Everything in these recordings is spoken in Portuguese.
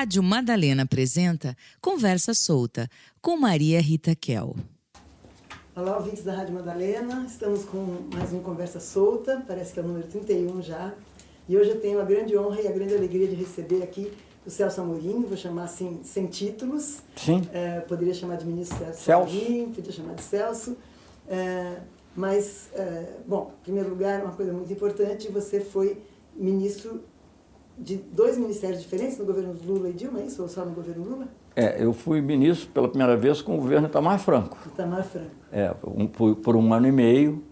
Rádio Madalena apresenta Conversa Solta, com Maria Rita Kel. Olá, ouvintes da Rádio Madalena. Estamos com mais um Conversa Solta, parece que é o número 31 já. E hoje eu tenho a grande honra e a grande alegria de receber aqui o Celso Amorim, vou chamar assim, sem títulos. Sim. Poderia chamar de ministro Celso Amorim, podia chamar de Celso. Bom, em primeiro lugar, uma coisa muito importante, você foi ministro de dois ministérios diferentes no governo Lula e Dilma, é isso? Ou só no governo Lula? Eu fui ministro pela primeira vez com o governo Itamar Franco. Itamar Franco. Por um ano e meio,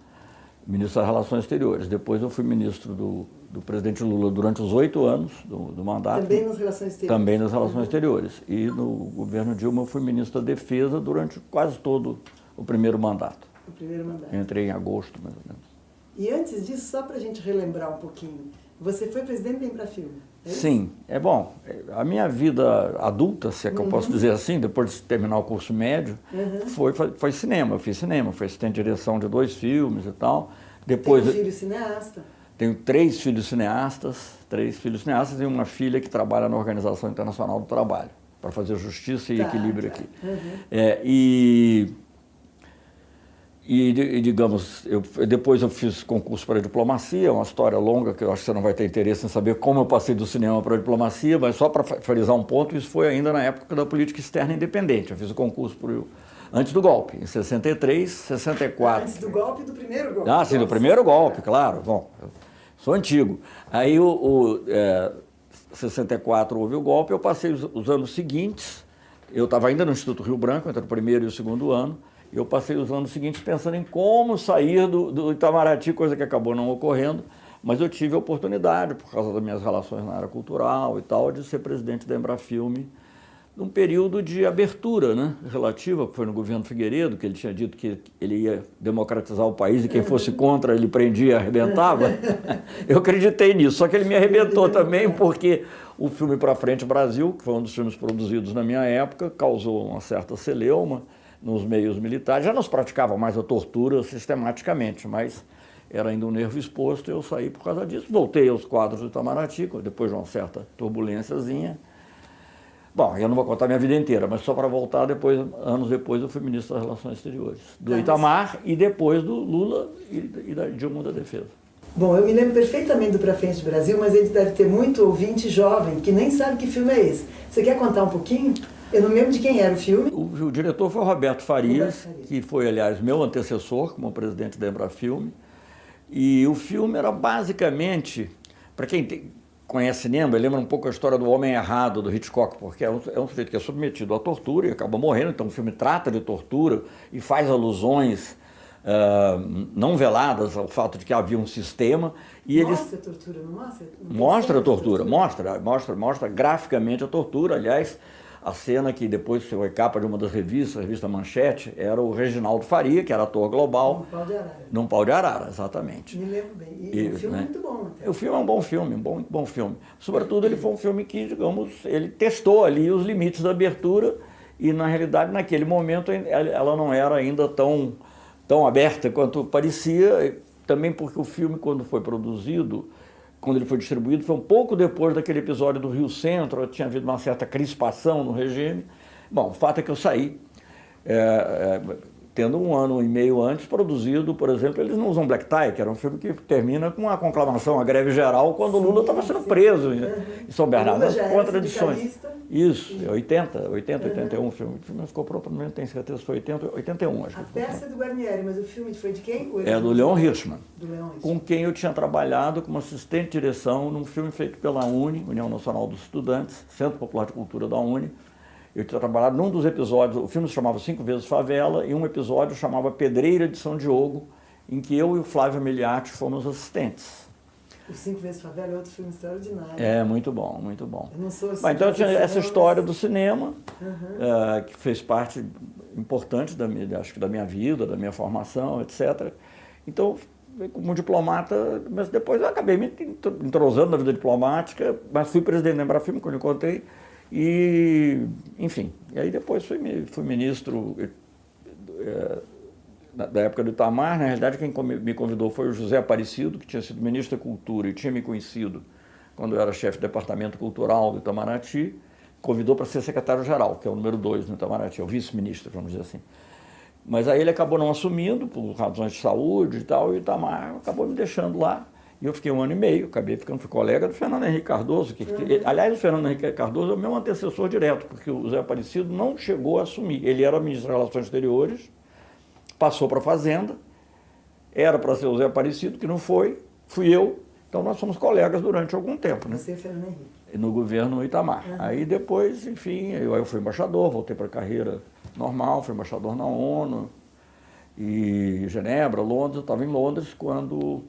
ministro das Relações Exteriores. Depois eu fui ministro do presidente Lula durante os 8 anos do mandato. Também nas Relações Exteriores? Também nas Relações Exteriores. E no governo Dilma eu fui ministro da Defesa durante quase todo o primeiro mandato. O primeiro mandato. Entrei em agosto, mais ou menos. E antes disso, só para a gente relembrar um pouquinho, você foi presidente da Embrafilme, é isso? Sim, a minha vida adulta, se é que eu posso dizer assim, depois de terminar o curso médio, foi cinema. Eu fiz cinema, fui assistente de direção de 2 filmes e tal. Depois, tem um filho cineasta? Tenho 3 filhos cineastas e uma filha que trabalha na Organização Internacional do Trabalho, para fazer justiça e equilíbrio aqui. Digamos, depois eu fiz concurso para diplomacia, uma história longa que eu acho que você não vai ter interesse em saber como eu passei do cinema para a diplomacia, mas só para frisar um ponto, isso foi ainda na época da política externa independente. Eu fiz o concurso antes do golpe, em 63, 64. Antes do golpe e do primeiro golpe. Ah, sim, do primeiro golpe, claro. Bom, eu sou antigo. Aí, 64 houve o golpe, eu passei os anos seguintes, eu estava ainda no Instituto Rio Branco, entre o primeiro e o segundo ano. Eu passei os anos seguintes pensando em como sair do Itamaraty, coisa que acabou não ocorrendo, mas eu tive a oportunidade, por causa das minhas relações na área cultural e tal, de ser presidente da Embrafilme num período de abertura, né, relativa, que foi no governo Figueiredo, que ele tinha dito que ele ia democratizar o país e quem fosse contra ele prendia e arrebentava. Eu acreditei nisso, só que ele me arrebentou também porque o filme Pra Frente Brasil, que foi um dos filmes produzidos na minha época, causou uma certa celeuma nos meios militares. Já não se praticava mais a tortura sistematicamente, mas era ainda um nervo exposto e eu saí por causa disso. Voltei aos quadros do Itamaraty, depois de uma certa turbulênciazinha. Bom, eu não vou contar minha vida inteira, mas só para voltar, anos depois eu fui ministro das Relações Exteriores, do Itamar e depois do Lula e da Dilma da Defesa. Bom, eu me lembro perfeitamente do Pra Frente Brasil, mas ele deve ter muito ouvinte jovem que nem sabe que filme é esse. Você quer contar um pouquinho? Eu não lembro de quem era o filme. O diretor foi o Roberto Farias, que foi, aliás, meu antecessor como presidente da Embrafilme. E o filme era basicamente, para quem conhece cinema, lembra um pouco a história do Homem Errado, do Hitchcock, porque é um sujeito que é submetido à tortura e acaba morrendo. Então o filme trata de tortura e faz alusões não veladas ao fato de que havia um sistema. E mostra a tortura, não mostra? Mostra a tortura, mostra graficamente a tortura. Aliás, a cena que depois foi capa de uma das revistas, a revista Manchete, era o Reginaldo Faria, que era ator global. Num Pau de Arara. Num Pau de Arara, exatamente. Me lembro bem. E o filme é muito bom. Até. O filme é um bom filme, muito bom filme. Sobretudo, ele foi um filme que, digamos, ele testou ali os limites da abertura e, na realidade, naquele momento, ela não era ainda tão aberta quanto parecia, também porque o filme, quando foi produzido, quando ele foi distribuído, foi um pouco depois daquele episódio do Rio Centro, tinha havido uma certa crispação no regime. Bom, o fato é que eu saí, tendo 1 ano e meio antes produzido, por exemplo, eles não usam Black Tie, que era um filme que termina com a conclamação, a greve geral, quando o Lula estava sendo preso em São Bernardo. As contradições. Isso, 81 o filme. O filme ficou pronto, não tenho certeza se foi 81, acho que foi. A peça é do Guarnieri, mas o filme foi de quem? É do Leon Hirschman, com quem eu tinha trabalhado como assistente de direção num filme feito pela UNE, União Nacional dos Estudantes, Centro Popular de Cultura da UNE. Eu tinha trabalhado num dos episódios, o filme se chamava 5 vezes Favela, e um episódio chamava Pedreira de São Diogo, em que eu e o Flávio Miliati fomos assistentes. O 5 vezes Favela é outro filme extraordinário. É, muito bom, muito bom. Eu não sou assim. Então eu tinha essa história do cinema, que fez parte importante acho que da minha vida, da minha formação, etc. Então, como diplomata, mas depois eu acabei me entrosando na vida diplomática, mas fui presidente da Embrafilme, quando eu contei, e, enfim, e aí depois fui ministro da época do Itamar. Na realidade, quem me convidou foi o José Aparecido, que tinha sido ministro da Cultura e tinha me conhecido quando eu era chefe do Departamento Cultural do Itamaraty, convidou para ser secretário-geral, que é o número 2 no Itamaraty, é o vice-ministro, vamos dizer assim. Mas aí ele acabou não assumindo, por razões de saúde e tal, e o Itamar acabou me deixando lá. E eu fiquei 1 ano e meio, acabei ficando fui colega do Fernando Henrique Cardoso, aliás, o Fernando Henrique Cardoso é o meu antecessor direto, porque o Zé Aparecido não chegou a assumir. Ele era ministro das Relações Exteriores, passou para a Fazenda, era para ser o Zé Aparecido, que não foi, fui eu. Então nós fomos colegas durante algum tempo, né? Você e Fernando Henrique. No governo Itamar. Aí depois, enfim, eu fui embaixador, voltei para a carreira normal, fui embaixador na ONU, e Genebra, Londres. Eu estava em Londres quando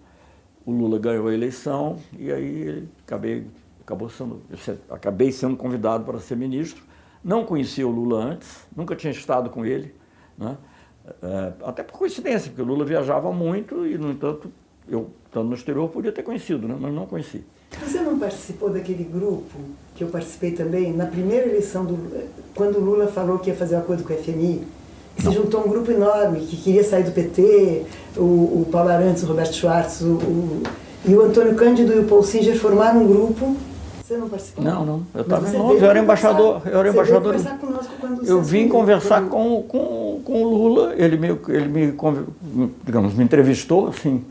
o Lula ganhou a eleição, e aí acabei sendo convidado para ser ministro. Não conhecia o Lula antes, nunca tinha estado com ele, né? Até por coincidência, porque o Lula viajava muito e, no entanto, eu, estando no exterior, podia ter conhecido, né? Mas não conheci. Você não participou daquele grupo que eu participei também, na primeira eleição, quando o Lula falou que ia fazer um acordo com o FMI? Se juntou um grupo enorme que queria sair do PT, o Paulo Arantes, o Roberto Schwartz, e o Antônio Cândido e o Paul Singer formaram um grupo. Você não participou? Não. Eu estava em Londres, eu era embaixador. Você veio conversar conosco quando você eu vim assumiu, conversar com o Lula, ele me entrevistou, assim,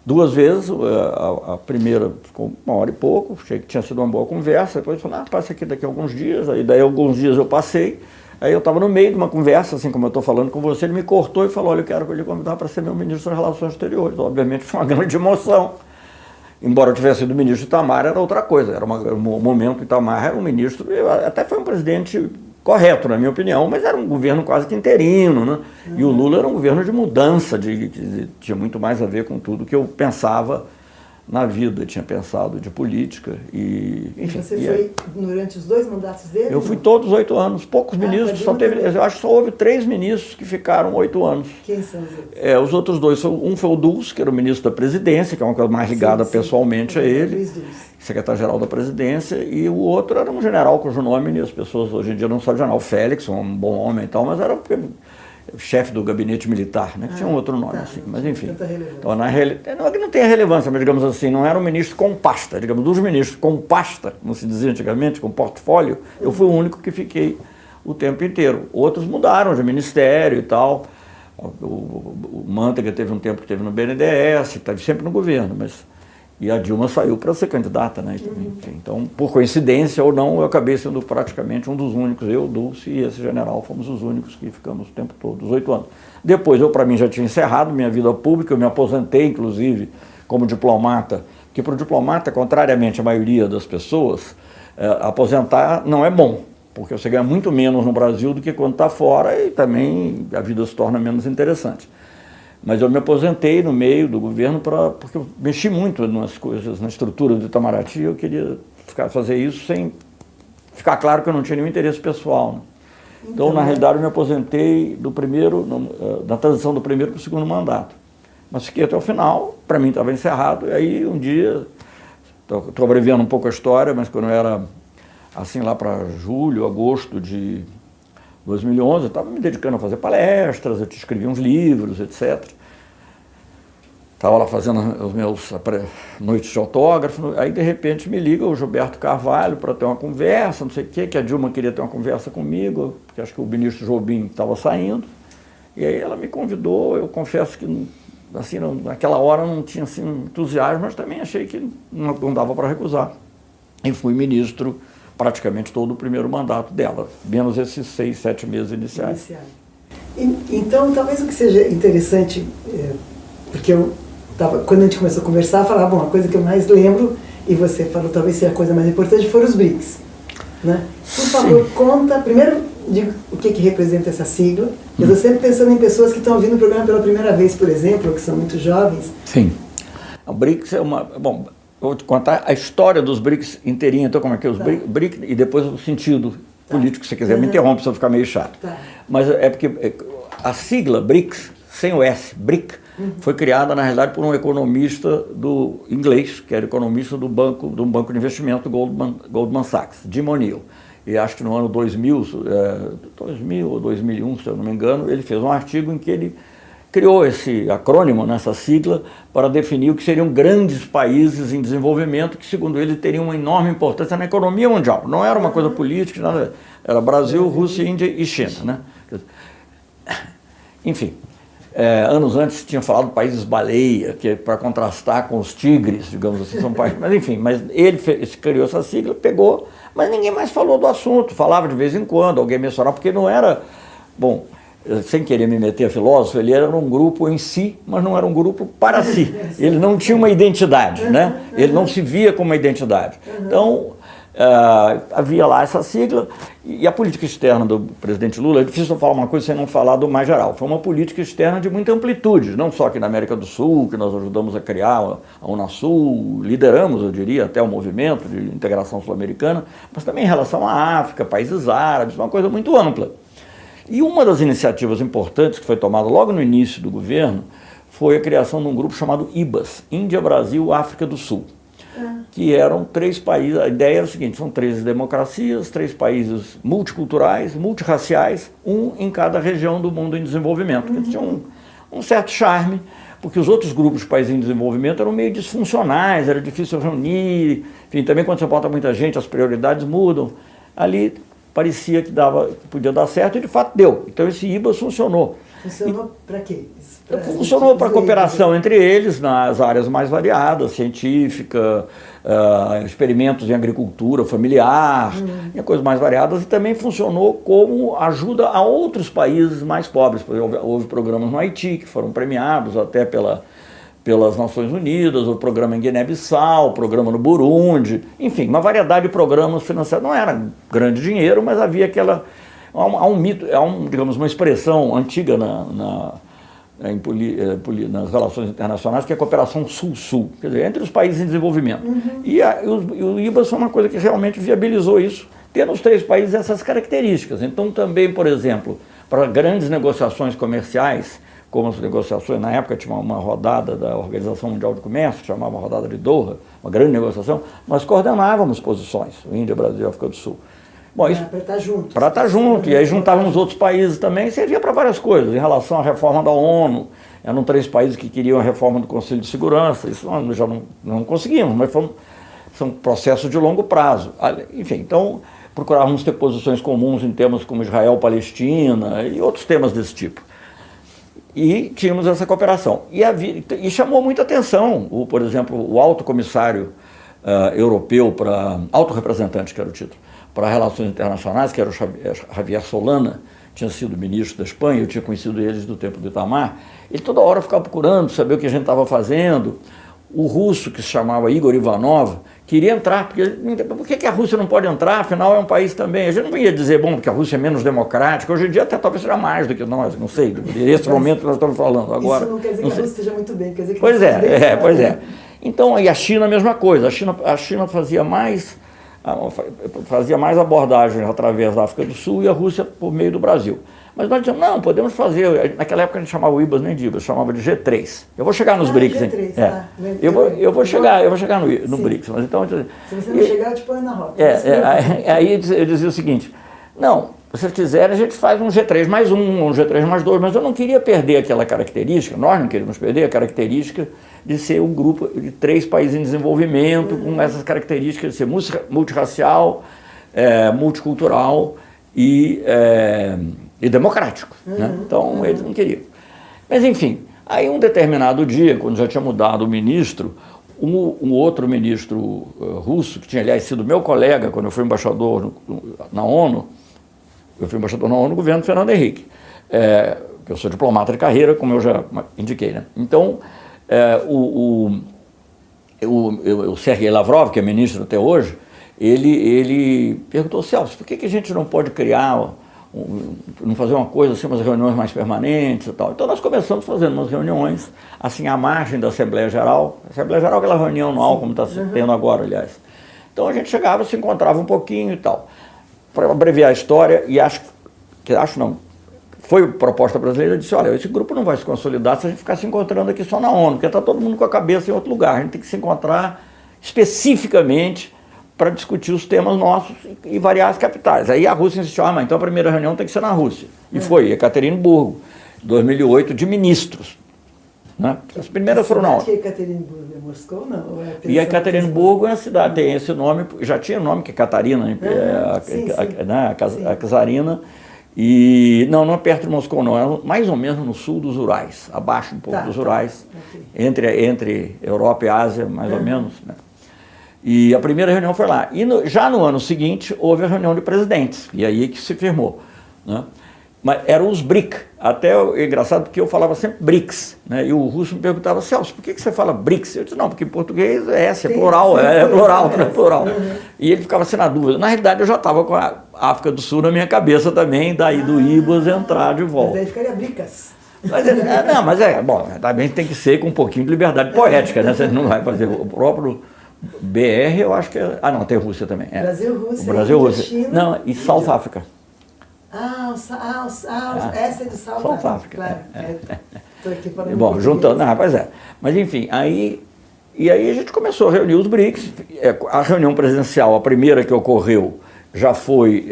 2 vezes. A primeira ficou 1 hora e pouco, achei que tinha sido uma boa conversa. Depois ele falou, passa aqui daqui a alguns dias. Aí daí alguns dias eu passei. Aí eu estava no meio de uma conversa, assim como eu estou falando com você, ele me cortou e falou, olha, eu quero lhe convidar para ser meu ministro das Relações Exteriores. Obviamente foi uma grande emoção. Embora eu tivesse sido ministro, Itamar era outra coisa. Era um momento, Itamar era um ministro, até foi um presidente correto, na minha opinião, mas era um governo quase que interino, né? E o Lula era um governo de mudança, tinha muito mais a ver com tudo que eu pensava na vida, tinha pensado de política e, enfim. E você foi durante os 2 mandatos dele? Eu fui todos 8 anos, poucos ministros, eu acho que só houve 3 ministros que ficaram 8 anos. Quem são os outros? Os outros 2, um foi o Dulce, que era o ministro da Presidência, que é uma coisa mais ligada pessoalmente a ele, secretário-geral da Presidência, e o outro era um general cujo nome as pessoas hoje em dia não sabem, general Félix, um bom homem e tal, mas era chefe do gabinete militar, né? Que tinha um outro nome, assim, mas enfim. Então, não é que não tenha relevância, mas digamos assim, não era um ministro com pasta, digamos, dos ministros com pasta, como se dizia antigamente, com portfólio, eu fui o único que fiquei o tempo inteiro. Outros mudaram de ministério e tal. O Manteiga teve um tempo que esteve no BNDES, esteve sempre no governo, e a Dilma saiu para ser candidata, né? Então, por coincidência ou não, eu acabei sendo praticamente um dos únicos, eu, Dulce e esse general, fomos os únicos que ficamos o tempo todo, os 8 anos. Depois, para mim, já tinha encerrado minha vida pública, eu me aposentei, inclusive, como diplomata, que para o diplomata, contrariamente à maioria das pessoas, aposentar não é bom, porque você ganha muito menos no Brasil do que quando está fora e também a vida se torna menos interessante. Mas eu me aposentei no meio do governo porque eu mexi muito nas coisas, na estrutura do Itamaraty, e eu queria fazer isso sem ficar claro que eu não tinha nenhum interesse pessoal, né? Então, na realidade, eu me aposentei da transição do primeiro para o segundo mandato. Mas fiquei até o final, para mim estava encerrado, e aí um dia, estou abreviando um pouco a história, mas quando eu era assim lá para julho, agosto de 2011, eu estava me dedicando a fazer palestras, eu escrevi uns livros, etc. Estava lá fazendo os meus noites de autógrafo, aí de repente me liga o Gilberto Carvalho para ter uma conversa, não sei o quê, que a Dilma queria ter uma conversa comigo, porque acho que o ministro Jobim estava saindo, e aí ela me convidou. Eu confesso que assim, naquela hora não tinha assim, entusiasmo, mas também achei que não dava para recusar. E fui ministro praticamente todo o primeiro mandato dela, menos esses 6, 7 meses iniciais. Então, talvez o que seja interessante, porque quando a gente começou a conversar, eu falava, bom, a coisa que eu mais lembro, e você falou talvez seja a coisa mais importante, foram os BRICS. Né? Por favor, conta, primeiro, diga o que representa essa sigla. Eu estou sempre pensando em pessoas que estão ouvindo o programa pela primeira vez, por exemplo, ou que são muito jovens. Sim. O BRICS é uma... Bom, vou te contar a história dos BRICS inteirinha, então como é que é os BRICS, e depois o sentido político, se você quiser. Me interrompe se eu ficar meio chato. Mas é porque a sigla BRICS, sem o S, BRIC, foi criada, na realidade, por um economista do inglês, que era economista do banco de investimento Goldman Sachs, Jim O'Neill. E acho que no ano 2000 ou 2001, se eu não me engano, ele fez um artigo em que ele criou esse acrônimo, nessa sigla, para definir o que seriam grandes países em desenvolvimento, que segundo ele teriam uma enorme importância na economia mundial. Não era uma coisa política, nada, era Brasil, Rússia, Índia e China, né? Enfim, anos antes tinha falado países baleia, que é para contrastar com os tigres, digamos assim, são países, mas enfim, mas ele criou essa sigla, pegou, mas ninguém mais falou do assunto, falava de vez em quando, alguém mencionava, porque não era, bom, sem querer me meter a filósofo, ele era um grupo em si, mas não era um grupo para si. Ele não tinha uma identidade, né? Ele não se via como uma identidade. Então, havia lá essa sigla, e a política externa do presidente Lula, é difícil eu falar uma coisa sem não falar do mais geral, foi uma política externa de muita amplitude, não só aqui na América do Sul, que nós ajudamos a criar a Unasul, lideramos, eu diria, até o movimento de integração sul-americana, mas também em relação à África, países árabes, uma coisa muito ampla. E uma das iniciativas importantes que foi tomada logo no início do governo foi a criação de um grupo chamado IBAS, Índia, Brasil, África do Sul, que eram 3 países, a ideia era o seguinte, são 3 democracias, 3 países multiculturais, multirraciais, um em cada região do mundo em desenvolvimento, que tinha um certo charme, porque os outros grupos de países em desenvolvimento eram meio disfuncionais, era difícil reunir, enfim, também quando você bota muita gente, as prioridades mudam, ali parecia que podia dar certo e de fato deu. Então esse IBAS funcionou. Funcionou para quê? Funcionou para cooperação entre eles nas áreas mais variadas, científica, experimentos em agricultura familiar, e coisas mais variadas, e também funcionou como ajuda a outros países mais pobres. Houve programas no Haiti que foram premiados até pelas Nações Unidas, o programa em Guiné-Bissau, o programa no Burundi, enfim, uma variedade de programas financiados. Não era grande dinheiro, mas havia aquela... Há um mito, digamos, uma expressão antiga nas relações internacionais, que é a cooperação sul-sul, quer dizer, entre os países em desenvolvimento. E o IBAS foi uma coisa que realmente viabilizou isso, tendo os 3 países essas características. Então também, por exemplo, para grandes negociações comerciais, como as negociações, na época tinha uma rodada da Organização Mundial do Comércio, que chamava Rodada de Doha, uma grande negociação, nós coordenávamos posições, Índia, Brasil e África do Sul. Bom, isso para estar junto. Para estar junto, e aí juntávamos outros países também, e servia para várias coisas, em relação à reforma da ONU, eram 3 países que queriam a reforma do Conselho de Segurança, isso nós já não conseguimos, mas são processos de longo prazo. Enfim, então procurávamos ter posições comuns em temas como Israel, Palestina e outros temas desse tipo. E tínhamos essa cooperação. E chamou muita atenção, por exemplo, o alto comissário europeu, alto representante, que era o título, para relações internacionais, que era o Javier Solana, tinha sido ministro da Espanha, eu tinha conhecido eles do tempo do Itamar, ele toda hora ficava procurando saber o que a gente estava fazendo. O russo, que se chamava Igor Ivanov, queria entrar, porque por que a Rússia não pode entrar? Afinal é um país também. A gente não ia dizer, bom, porque a Rússia é menos democrática, hoje em dia até talvez seja mais do que nós, não sei, esse momento que nós estamos falando agora. Isso não quer dizer que a Rússia esteja muito bem, quer dizer que pois é. Então, e a China a mesma coisa, a China fazia mais abordagens através da África do Sul e a Rússia por meio do Brasil. Mas nós dizemos, não, podemos fazer, naquela época a gente chamava o IBAS nem de IBAS, chamava de G3. Eu vou chegar nos BRICS. G3, tá. Eu vou chegar no BRICS. Mas então, se você não chegar, eu te ponho na rota. Aí eu dizia o seguinte, não, se vocês quiserem a gente faz um G3 mais um G3 mais 2, mas eu não queria perder aquela característica, nós não queríamos perder a característica de ser um grupo de 3 países em desenvolvimento, com essas características de ser multirracial, multicultural e democrático. Né? Então, eles não queriam. Mas, enfim, aí um determinado dia, quando já tinha mudado o ministro, um outro ministro russo, que tinha, aliás, sido meu colega quando eu fui embaixador na ONU, no governo Fernando Henrique, que eu sou diplomata de carreira, como eu já indiquei. Né? Então, o Sergei Lavrov, que é ministro até hoje, ele perguntou, Celso, por que a gente não pode criar, não fazer uma coisa assim, umas reuniões mais permanentes e tal. Então nós começamos fazendo umas reuniões, assim, à margem da Assembleia Geral. A Assembleia Geral é aquela reunião anual, como está tendo agora, aliás. Então a gente chegava, se encontrava um pouquinho e tal. Para abreviar a história, e foi proposta brasileira, disse, olha, esse grupo não vai se consolidar se a gente ficar se encontrando aqui só na ONU, porque está todo mundo com a cabeça em outro lugar. A gente tem que se encontrar especificamente para discutir os temas nossos e variar as capitais. Aí a Rússia insistiu, mas então a primeira reunião tem que ser na Rússia. E foi, em Ekaterimburgo. 2008, de ministros. Né? As primeiras foram na Que Ekaterimburgo é Moscou, não? Ou é E Ekaterimburgo é uma cidade, tem esse nome, já tinha nome que é Catarina, né? A Czarina. E não é perto de Moscou, não, é mais ou menos no sul dos Urais, abaixo um pouco dos Urais, entre Europa e Ásia, mais ou menos. Né? E a primeira reunião foi lá. E já no ano seguinte houve a reunião de presidentes, e aí que se firmou. Né? Mas eram os BRIC, até é engraçado porque eu falava sempre BRICS, né? E o russo me perguntava, Celso, por que você fala BRICS? Eu disse, não, porque em português é plural, plural. E ele ficava assim na dúvida. Na realidade eu já estava com a África do Sul na minha cabeça também, daí do IBAS entrar de volta. Mas aí ficaria BRICAS. Bom, também tem que ser com um pouquinho de liberdade poética, né? Você não vai fazer o próprio BR, eu acho que é... Ah, não, tem Rússia também. Brasil, Rússia, Brasil, Índia, Rússia. China, Não, e South África. Essa é de South África, claro. Estou aqui falando. Bom, juntando, pois é. Mas enfim, e aí a gente começou a reunir os BRICS. A reunião presidencial, a primeira que ocorreu, já foi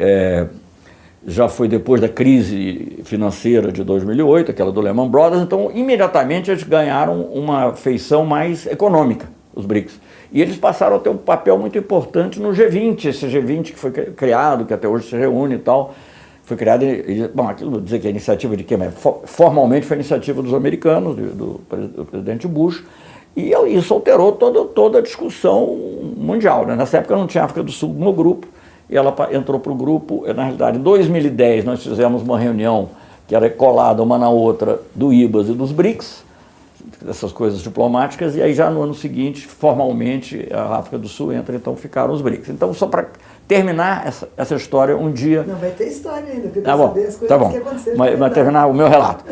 depois da crise financeira de 2008, aquela do Lehman Brothers. Então, imediatamente eles ganharam uma feição mais econômica, os BRICS. E eles passaram a ter um papel muito importante no G20, esse G20 que foi criado, que até hoje se reúne e tal. Foi criado, bom, aquilo vou dizer que é iniciativa de quem? Mas formalmente foi iniciativa dos americanos, do presidente Bush, e isso alterou toda a discussão mundial. Né? Nessa época não tinha África do Sul no grupo, e ela entrou para o grupo, na realidade, em 2010 nós fizemos uma reunião que era colada uma na outra do IBAS e dos BRICS, essas coisas diplomáticas, e aí já no ano seguinte, formalmente, a África do Sul entra, então ficaram os BRICS. Então, só para terminar essa história, um dia... Não, vai ter história ainda, porque eu quero saber as coisas que aconteceram. Mas terminar o meu relato.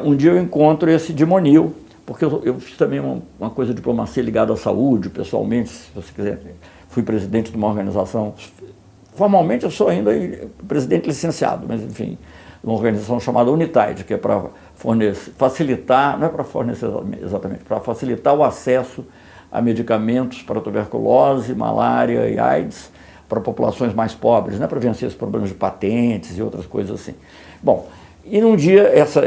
Um dia eu encontro esse Dimonil, porque eu fiz também uma coisa de diplomacia ligada à saúde, pessoalmente, se você quiser. Fui presidente de uma organização, formalmente eu sou ainda presidente licenciado, mas enfim, uma organização chamada Unitide, que é para facilitar, não é para fornecer exatamente, para facilitar o acesso a medicamentos para tuberculose, malária e AIDS, para populações mais pobres, né, para vencer esses problemas de patentes e outras coisas assim. Bom, e num dia, essa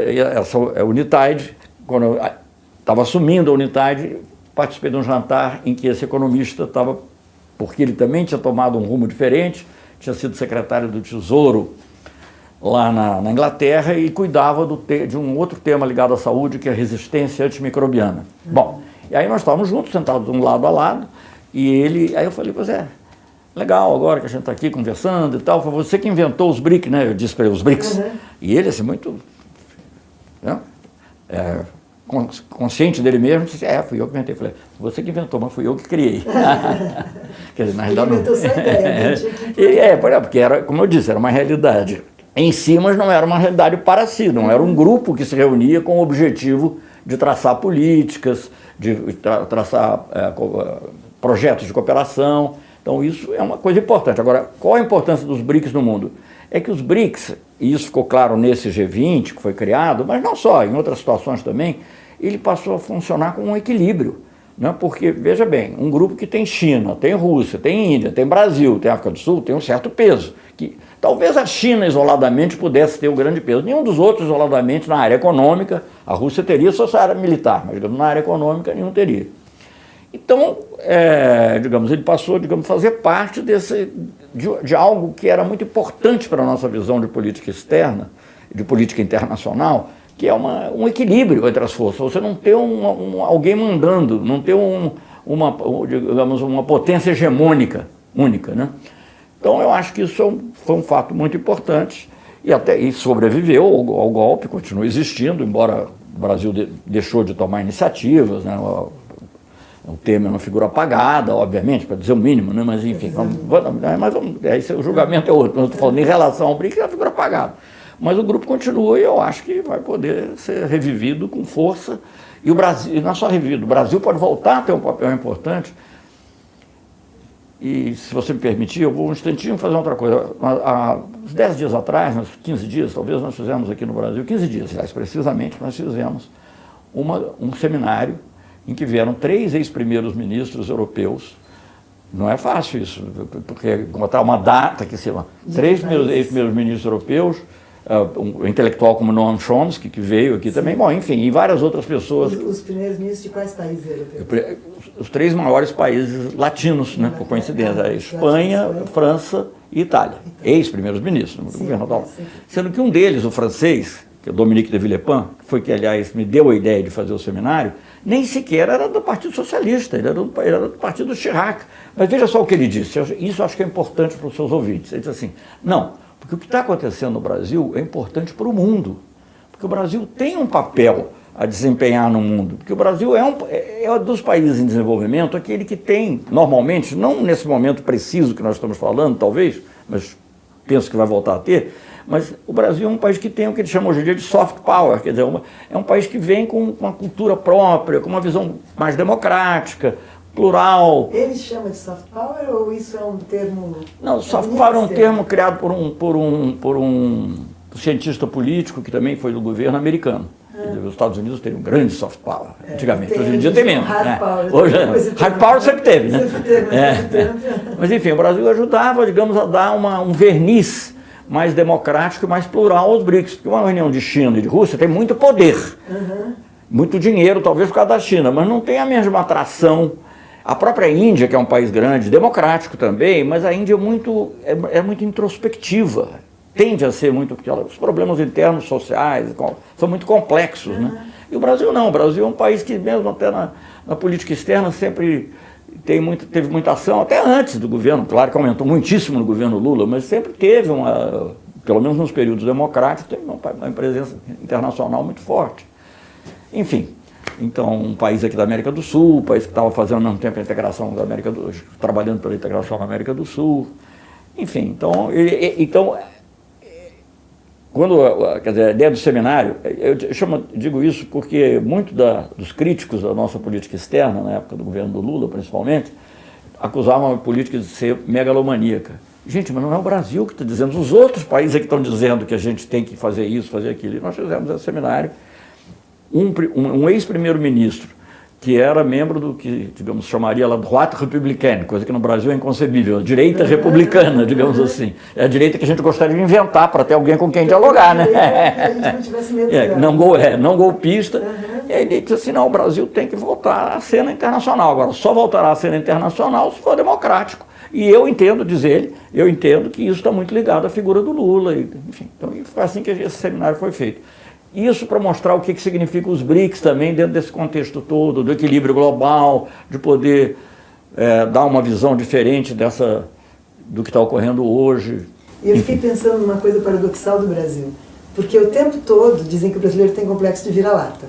Unitide, quando eu estava assumindo a Unitide, participei de um jantar em que esse economista estava, porque ele também tinha tomado um rumo diferente, tinha sido secretário do Tesouro lá na Inglaterra e cuidava de um outro tema ligado à saúde, que é a resistência antimicrobiana. Bom, e aí nós estávamos juntos, sentados um lado a lado, e aí eu falei, pois é, legal, agora que a gente está aqui conversando e tal, foi você que inventou os BRICS, né? Eu disse para ele, os BRICS. E ele, assim, muito consciente dele mesmo, disse, fui eu que inventei. Eu falei, você que inventou, mas fui eu que criei. Quer dizer, na realidade... Ele inventou essa ideia. Porque era, como eu disse, era uma realidade em si, mas não era uma realidade para si, não era um grupo que se reunia com o objetivo de traçar políticas, de traçar projetos de cooperação. Então isso é uma coisa importante. Agora, qual a importância dos BRICS no mundo? É que os BRICS, e isso ficou claro nesse G20 que foi criado, mas não só, em outras situações também, ele passou a funcionar com um equilíbrio. Né? Porque, veja bem, um grupo que tem China, tem Rússia, tem Índia, tem Brasil, tem África do Sul, tem um certo peso. Que talvez a China isoladamente pudesse ter um grande peso. Nenhum dos outros isoladamente na área econômica, a Rússia teria só essa área militar, mas digamos, na área econômica nenhum teria. Então, digamos, ele passou a fazer parte de algo que era muito importante para a nossa visão de política externa, de política internacional, que é um equilíbrio entre as forças. Você não ter alguém mandando, não ter uma potência hegemônica única, né? Então, eu acho que isso foi um fato muito importante e sobreviveu ao golpe, continua existindo, embora o Brasil deixou de tomar iniciativas, né? O Temer é uma figura apagada, obviamente, para dizer o mínimo, né? Mas enfim, o julgamento é outro. Eu estou falando em relação ao BRICS, é uma figura apagada. Mas o grupo continua e eu acho que vai poder ser revivido com força. E o Brasil, não é só revivido, o Brasil pode voltar a ter um papel importante. E se você me permitir, eu vou um instantinho fazer outra coisa. Há uns 10 dias atrás, uns 15 dias, talvez, nós fizemos aqui no Brasil, 15 dias, aliás, precisamente, nós fizemos um seminário em que vieram 3 ex-primeiros ministros europeus. Não é fácil isso, porque encontrar uma data que se chama 3 ex-primeiros ministros europeus, um intelectual como Noam Chomsky, que veio aqui também, bom, enfim, e várias outras pessoas. Os primeiros ministros de quais países europeus? Os 3 maiores países latinos, né, por coincidência, a Espanha, França e Itália. Ex-primeiros ministros do governo atual. Sendo que um deles, o francês, que é o Dominique de Villepin, que foi que, aliás, me deu a ideia de fazer o seminário, nem sequer era do Partido Socialista, ele era do Partido Chirac. Mas veja só o que ele disse, isso eu acho que é importante para os seus ouvintes. Ele disse assim, não, porque o que está acontecendo no Brasil é importante para o mundo, porque o Brasil tem um papel a desempenhar no mundo, porque o Brasil é dos países em desenvolvimento aquele que tem, normalmente, não nesse momento preciso que nós estamos falando, talvez, mas penso que vai voltar a ter, mas o Brasil é um país que tem o que eles chamam hoje em dia de soft power, quer dizer, é um país que vem com uma cultura própria, com uma visão mais democrática, plural. Eles chamam de soft power ou isso é um termo... Não, soft power é um termo criado por um cientista político que também foi do governo americano. Quer dizer, os Estados Unidos teriam um grande soft power, antigamente. Hoje em dia tem menos. Hard power. Hoje, hard power sempre teve, né? Sempre teve, Mas enfim, o Brasil ajudava, digamos, a dar um verniz mais democrático e mais plural aos BRICS. Porque uma reunião de China e de Rússia tem muito poder, muito dinheiro, talvez por causa da China, mas não tem a mesma atração. A própria Índia, que é um país grande, democrático também, mas a Índia é muito introspectiva. Tende a ser muito, porque os problemas internos sociais são muito complexos, né? E o Brasil não, o Brasil é um país que mesmo até na política externa sempre teve muita ação, até antes do governo, claro que aumentou muitíssimo no governo Lula, mas sempre teve pelo menos nos períodos democráticos, teve uma presença internacional muito forte. Enfim, então um país aqui da América do Sul, um país que estava fazendo ao mesmo tempo a integração da América do Sul, trabalhando pela integração da América do Sul, enfim, então quer dizer, a ideia do seminário, digo isso porque muito dos críticos da nossa política externa, na época do governo do Lula, principalmente, acusavam a política de ser megalomaníaca. Gente, mas não é o Brasil que está dizendo, os outros países é que estão dizendo que a gente tem que fazer isso, fazer aquilo. E nós fizemos esse seminário. Um ex-primeiro-ministro, que era membro do que, digamos, chamaria lá droite républicaine, coisa que no Brasil é inconcebível, direita republicana, digamos assim. É a direita que a gente gostaria de inventar para ter alguém com quem dialogar, né? A gente não tivesse medo não golpista. E aí ele disse assim, não, o Brasil tem que voltar à cena internacional. Agora, só voltará à cena internacional se for democrático. E eu entendo, diz ele, que isso está muito ligado à figura do Lula. Enfim, então foi assim que esse seminário foi feito. Isso para mostrar o que significa os BRICS também dentro desse contexto todo, do equilíbrio global, de poder dar uma visão diferente do que está ocorrendo hoje. E eu fiquei pensando numa coisa paradoxal do Brasil, porque o tempo todo dizem que o brasileiro tem complexo de vira-lata,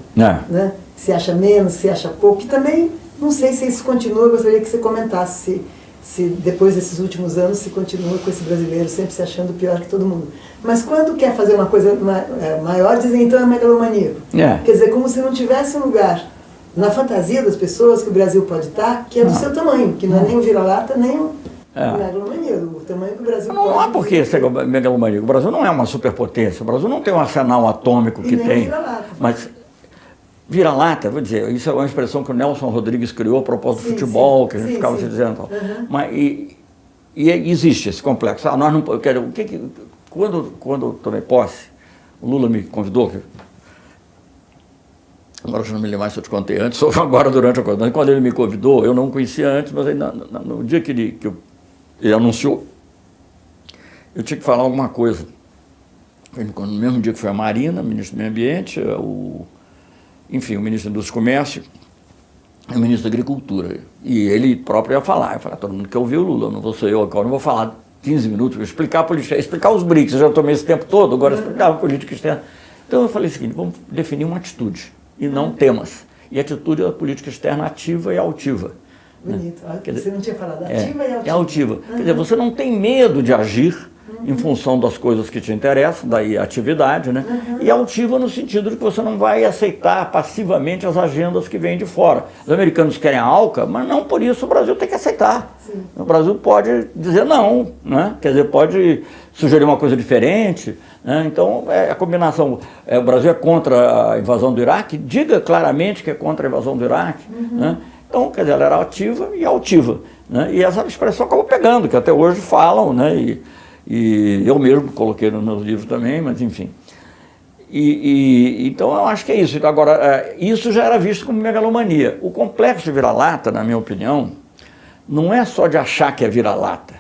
né? Se acha menos, se acha pouco, que também não sei se isso continua, eu gostaria que você comentasse se depois desses últimos anos se continua com esse brasileiro sempre se achando pior que todo mundo. Mas quando quer fazer uma coisa maior, dizem então é megalomaníaco. Quer dizer, como se não tivesse um lugar na fantasia das pessoas que o Brasil pode estar, que é do seu tamanho, que não é nem o vira-lata, nem o megalomaníaco, o tamanho que o Brasil pode... Não há por que ser megalomaníaco. O Brasil não é uma superpotência, o Brasil não tem um arsenal atômico que tem. Mas vira-lata, vou dizer, isso é uma expressão que o Nelson Rodrigues criou a propósito do futebol, que a gente ficava se dizendo. Mas, e existe esse complexo. Nós não, quando eu tomei posse, o Lula me convidou, agora eu não me lembro mais se eu te contei antes, ou agora durante a coisa. Quando ele me convidou, eu não conhecia antes, mas aí, no dia que ele anunciou, eu tinha que falar alguma coisa. No mesmo dia que foi a Marina, ministro do Meio Ambiente, enfim, o ministro da Indústria e Comércio e o ministro da Agricultura. E ele próprio ia falar. Eu falei, todo mundo quer ouvir o Lula, não vou ser eu agora, não vou falar 15 minutos, vou explicar a política, explicar os BRICS, eu já tomei esse tempo todo, agora explicar a política externa. Então eu falei o seguinte, vamos definir uma atitude e não temas. E a atitude é a política externa ativa e altiva. Bonito. Né? Você não tinha falado ativa e altiva. É altiva. Quer dizer, você não tem medo de agir em função das coisas que te interessam, daí a atividade, né? E altiva no sentido de que você não vai aceitar passivamente as agendas que vêm de fora. Os americanos querem a ALCA, mas não por isso o Brasil tem que aceitar. Sim. O Brasil pode dizer não, né? Quer dizer, pode sugerir uma coisa diferente, né? Então, a combinação, o Brasil é contra a invasão do Iraque, diga claramente que é contra a invasão do Iraque, né? Então, quer dizer, ela era ativa e altiva, né? E essa expressão acabou pegando, que até hoje falam, né? E eu mesmo coloquei nos meus livros também, mas enfim. Então eu acho que é isso. Agora, isso já era visto como megalomania. O complexo de vira-lata, na minha opinião, não é só de achar que é vira-lata.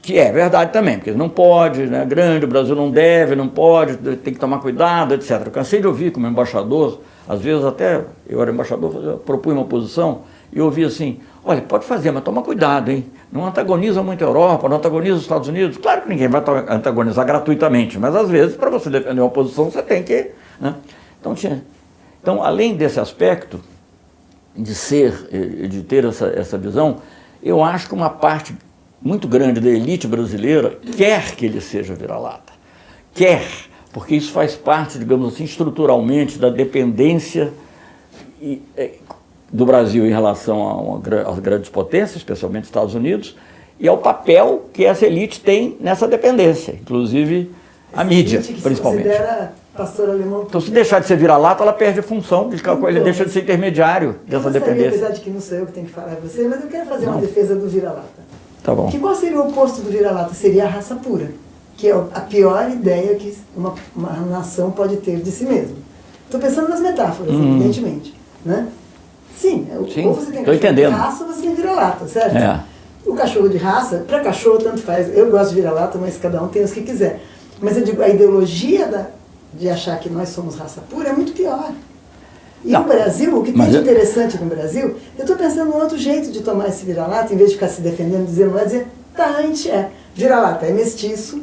Que é verdade também, porque não pode, né? Grande, o Brasil não deve, não pode, tem que tomar cuidado, etc. Eu cansei de ouvir como embaixador, às vezes até eu era embaixador, eu propunha uma posição e eu ouvia assim, olha, pode fazer, mas toma cuidado, hein? Não antagoniza muito a Europa, não antagoniza os Estados Unidos. Claro que ninguém vai antagonizar gratuitamente, mas às vezes para você defender uma posição você tem que... Né? Então, além desse aspecto de ter essa visão, eu acho que uma parte muito grande da elite brasileira quer que ele seja vira-lata. Quer, porque isso faz parte, digamos assim, estruturalmente da dependência do Brasil em relação às grandes potências, especialmente Estados Unidos, e ao papel que essa elite tem nessa dependência, inclusive a mídia, principalmente. Se considera pastor alemão. Então, se deixar de ser vira-lata, ela perde a função, ele deixa de ser intermediário dessa dependência. Apesar de que não sou eu que tenho que falar a você, mas eu quero fazer uma defesa do vira-lata. Tá bom. Qual seria o oposto do vira-lata? Seria a raça pura, que é a pior ideia que uma nação pode ter de si mesma. Estou pensando nas metáforas, evidentemente. Né? Sim, ou você tem cachorro de raça ou você tem vira-lata, certo? É. O cachorro de raça, para cachorro tanto faz. Eu gosto de vira-lata, mas cada um tem os que quiser. Mas eu digo, a ideologia de achar que nós somos raça pura é muito pior. E no Brasil, o que tem de interessante no Brasil, eu estou pensando em outro jeito de tomar esse vira-lata, em vez de ficar se defendendo, dizendo, vai dizer, tá, a gente é. Vira-lata é mestiço,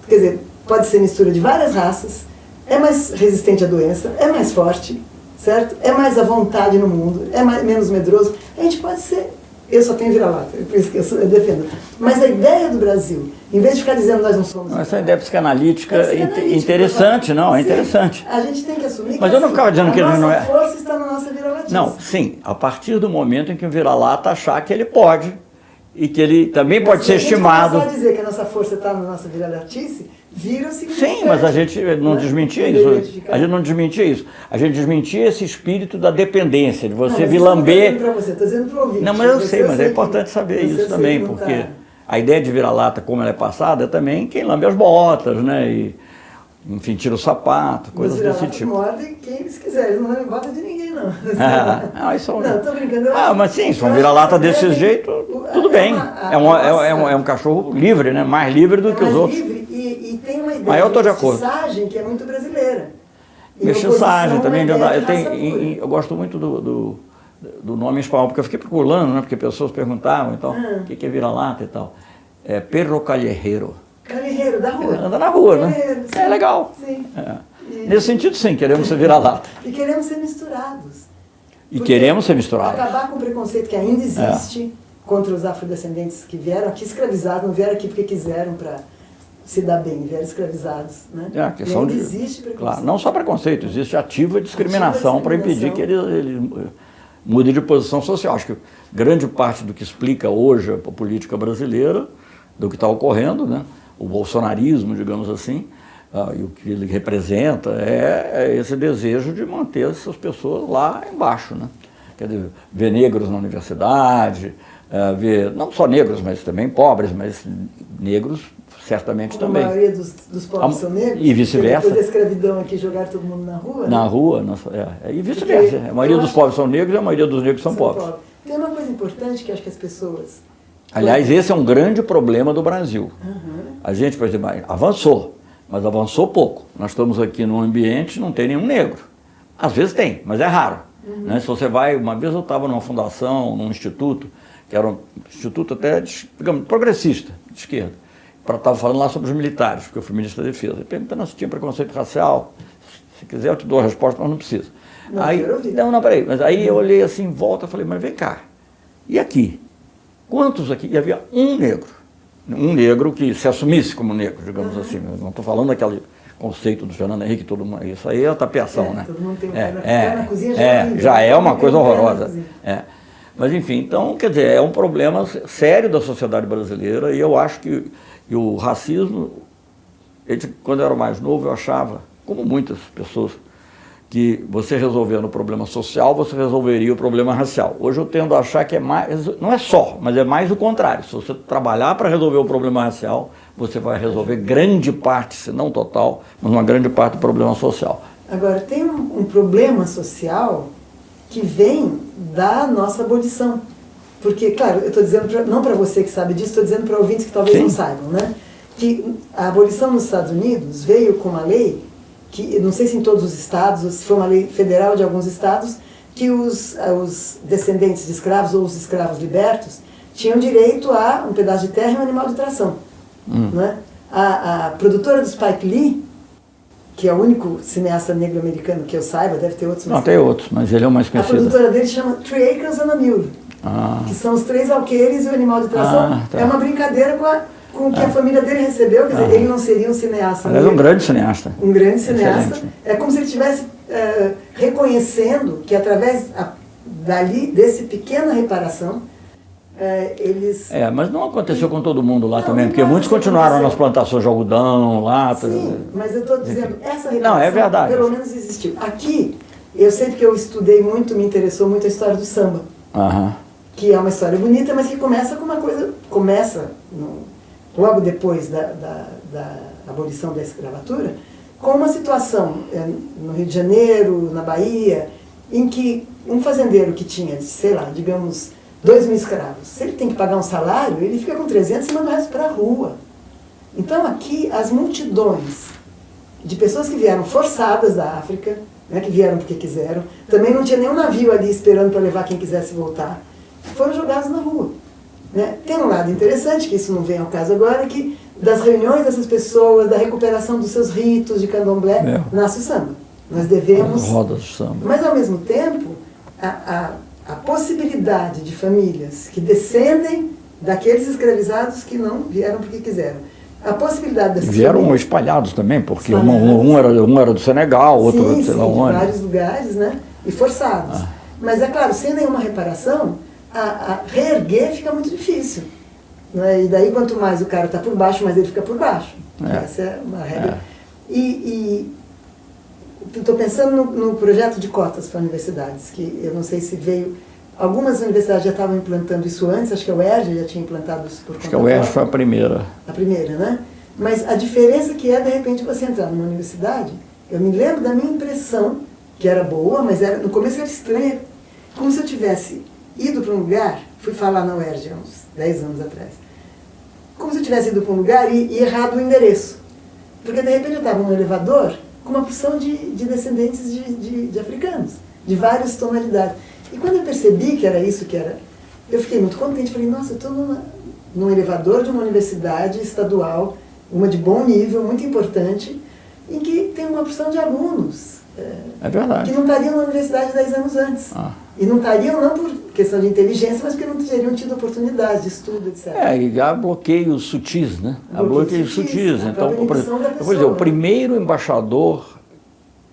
quer dizer, pode ser mistura de várias raças, é mais resistente à doença, é mais forte, certo? É mais à vontade no mundo, é menos medroso. A gente pode ser, eu só tenho vira-lata, por isso que eu defendo. Mas a ideia do Brasil, em vez de ficar dizendo nós não somos... Essa ideia psicanalítica é interessante, não, é interessante. A gente tem que assumir mas que eu não ficava dizendo que ele não é... a nossa força está na nossa vira-latice. Não, sim, a partir do momento em que o vira-lata achar que ele pode e que ele também pode ser estimado... Se a gente dizer que a nossa força está na nossa vira-latice, vira o seguinte... Sim, mas a gente não desmentia isso. A gente não desmentia isso. A gente desmentia esse espírito da dependência, de você vilamber... Não, estou dizendo para o ouvinte. Não, mas eu sei, mas é importante saber isso também, porque a ideia de vira-lata, como ela é passada, é também quem lambe as botas, né? E, enfim, tira o sapato, coisas desse tipo. Mordem quem eles quiserem, não lambem bota de ninguém, não. Não, estou brincando. Mas sim, se um vira-lata desse jeito, tudo bem. É um cachorro livre, né? Mais livre do que os outros. E tem uma ideia de mestiçagem que é muito brasileira. Mestiçagem também. Eu gosto muito do nome em espanhol, porque eu fiquei procurando, né? Porque pessoas perguntavam e tal, o que é vira-lata e tal. É perro callejero. Callejero, da rua. Anda na rua, né? Sim. É legal. Sim. Nesse sentido, sim, queremos ser vira-lata. E queremos ser misturados. E queremos ser misturados. Acabar com o preconceito que ainda existe contra os afrodescendentes que vieram aqui escravizados, não vieram aqui porque quiseram para se dar bem, vieram escravizados. Né? A questão existe preconceito. Claro, não só preconceito, existe ativa discriminação para impedir que ele mude de posição social. Acho que grande parte do que explica hoje a política brasileira, do que está ocorrendo, né? O bolsonarismo, digamos assim, e o que ele representa é esse desejo de manter essas pessoas lá embaixo, né? Quer dizer, ver negros na universidade, ver não só negros, mas também pobres, mas negros certamente também. A maioria dos pobres são negros. E vice-versa. Depois da escravidão aqui, jogaram todo mundo na rua. Na rua, e vice-versa. A maioria dos pobres são negros e a maioria dos negros são pobres. Tem uma coisa importante que acho que as pessoas... Aliás, esse é um grande problema do Brasil. A gente, por exemplo, avançou, mas avançou pouco. Nós estamos aqui num ambiente, não tem nenhum negro. Às vezes tem, mas é raro. Né? Se você vai, uma vez eu estava numa fundação, num instituto, que era um instituto até, digamos, progressista, de esquerda. Estava falando lá sobre os militares, porque eu fui ministro da Defesa. Ele perguntando se tinha preconceito racial. Se quiser eu te dou a resposta, mas não precisa. Peraí. Mas aí eu olhei assim em volta e falei, mas vem cá, e aqui? Quantos aqui? E havia um negro que se assumisse como negro, digamos assim. Eu não estou falando daquele conceito do Fernando Henrique, todo mundo, isso aí é tapeação, né? Todo mundo tem na cozinha já é uma coisa horrorosa. Mas enfim, então, quer dizer, é um problema sério da sociedade brasileira e eu acho que o racismo, quando eu era mais novo, eu achava, como muitas pessoas, que você resolvendo o problema social, você resolveria o problema racial. Hoje eu tendo a achar que é mais, não é só, mas é mais o contrário. Se você trabalhar para resolver o problema racial, você vai resolver grande parte, se não total, mas uma grande parte do problema social. Agora, tem um problema social que vem da nossa abolição. Porque, claro, eu estou dizendo, não para você que sabe disso, estou dizendo para ouvintes que talvez Sim. não saibam, né? Que a abolição nos Estados Unidos veio com uma lei que, não sei se em todos os estados, ou se foi uma lei federal de alguns estados, que os descendentes de escravos ou os escravos libertos tinham direito a um pedaço de terra e um animal de tração. Né? A produtora do Spike Lee, que é o único cineasta negro americano que eu saiba, deve ter outros. Não, tem outros, mas ele é o mais A conhecido. produtora dele chama Three Acres and a Mule, que são os 3 alqueires e o animal de tração. Tá. É uma brincadeira com o que a família dele recebeu, quer dizer, ele não seria um cineasta. Ele é um grande cineasta. Um grande cineasta. Excelente. É como se ele estivesse reconhecendo que através desse pequena reparação, eles... Mas não aconteceu com todo mundo lá Não, também, não porque muitos continuaram nas plantações de algodão lá. Sim, mas eu estou dizendo, essa reparação Não, é verdade. pelo menos existiu. Aqui, eu sei porque eu estudei muito, me interessou muito a história do samba, que é uma história bonita, mas que começa com uma coisa, logo depois da abolição da escravatura, com uma situação no Rio de Janeiro, na Bahia, em que um fazendeiro que tinha, sei lá, digamos, 2.000 escravos, se ele tem que pagar um salário, ele fica com 300 e manda o resto para a rua. Então aqui as multidões de pessoas que vieram forçadas da África, né, que vieram porque quiseram, também não tinha nenhum navio ali esperando para levar quem quisesse voltar, foram jogados na rua. Né? Tem um lado interessante, que isso não vem ao caso agora, que das reuniões dessas pessoas, da recuperação dos seus ritos de candomblé, nasce o samba. Nós devemos... As rodas do samba. Mas, ao mesmo tempo, a possibilidade de famílias que descendem daqueles escravizados que não vieram porque quiseram. A possibilidade dessas vieram famílias... espalhados também, porque um era do Senegal, outro sim, sei lá de onde. vários lugares, né? E forçados. Mas, é claro, sem nenhuma reparação, a reerguer fica muito difícil. Né? E daí, quanto mais o cara está por baixo, mais ele fica por baixo. Essa é uma regra. E estou pensando no projeto de cotas para universidades, que eu não sei se veio... Algumas universidades já estavam implantando isso antes, acho que a UERJ já tinha implantado isso por conta própria. Acho que a UERJ foi a primeira. A primeira, né? Mas a diferença que é, de repente, você entrar numa universidade, eu me lembro da minha impressão, que era boa, mas no começo era estranha, como se eu tivesse ido para um lugar, fui falar na UERJ há uns 10 anos atrás, como se eu tivesse ido para um lugar e errado o endereço. Porque, de repente, eu estava num elevador com uma porção de descendentes de africanos, de várias tonalidades. E quando eu percebi que era isso que era, eu fiquei muito contente. Falei, nossa, eu estou num elevador de uma universidade estadual, uma de bom nível, muito importante, em que tem uma porção de alunos verdade. que não estariam na universidade 10 anos antes. E não estariam não por questão de inteligência, mas porque não teriam tido oportunidade de estudo, etc. E há bloqueios sutis, né? Há bloqueios sutis. Então, por exemplo, o primeiro embaixador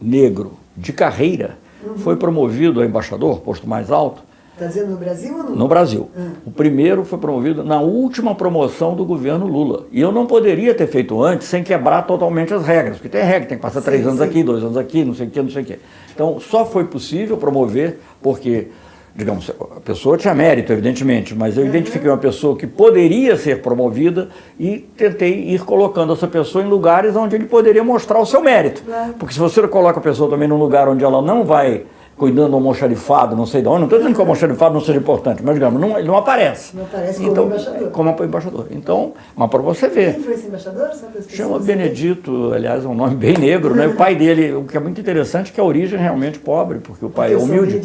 negro de carreira foi promovido a embaixador, posto mais alto. Está dizendo no Brasil ou no... No Brasil. O primeiro foi promovido na última promoção do governo Lula. E eu não poderia ter feito antes sem quebrar totalmente as regras. Porque tem regra, tem que passar 3 anos aqui, 2 anos aqui, não sei o que, não sei o que. Então, só foi possível promover porque, digamos, a pessoa tinha mérito, evidentemente, mas eu identifiquei uma pessoa que poderia ser promovida e tentei ir colocando essa pessoa em lugares onde ele poderia mostrar o seu mérito. Porque se você coloca a pessoa também num lugar onde ela não vai cuidando do almoxarifado, não sei de onde, não estou dizendo que o almoxarifado não seja importante, mas, digamos, ele não aparece. Não aparece então, como embaixador. Como embaixador. Então, mas para você ver. Quem foi esse embaixador? Chama Benedito, aliás, é um nome bem negro, né? O pai dele, o que é muito interessante, é que a origem é realmente pobre, porque o pai é humilde.